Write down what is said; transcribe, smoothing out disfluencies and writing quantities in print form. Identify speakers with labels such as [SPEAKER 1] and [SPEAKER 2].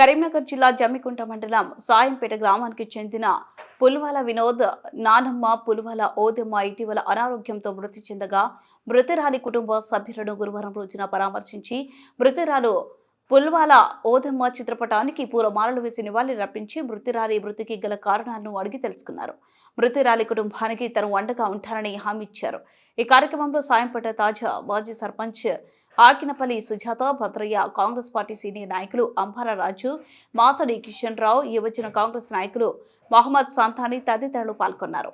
[SPEAKER 1] కరీంనగర్ జిల్లా జమ్మికుంట మండలం సాయంపేట గ్రామానికి చెందిన పుల్వాల వినోద్ నానమ్మ పుల్వాల ఓదెమ్మ ఇటీవల అనారోగ్యంతో మృతి చెందగా మృతురాలి కుటుంబ సభ్యులను గురువారం రోజున పరామర్శించి మృతురాలు పుల్వాల ఓదెమ్మ చిత్రపటానికి పూలమాలలు వేసి నివాళులర్పించి మృతురాలి మృతికి గల కారణాలను అడిగి తెలుసుకున్నారు. మృతురాలి కుటుంబానికి తను అండగా ఉంటానని హామీ ఇచ్చారు. ఈ కార్యక్రమంలో సాయంపేట తాజా మాజీ సర్పంచ్ ఆకినపల్లి సుజాత, భద్రయ్య, కాంగ్రెస్ పార్టీ సీనియర్ నాయకులు అంబాల రాజు, మాసడి కిషన్ రావు, యువజన కాంగ్రెస్ నాయకులు మహమ్మద్ సంతాని తదితరులు పాల్గొన్నారు.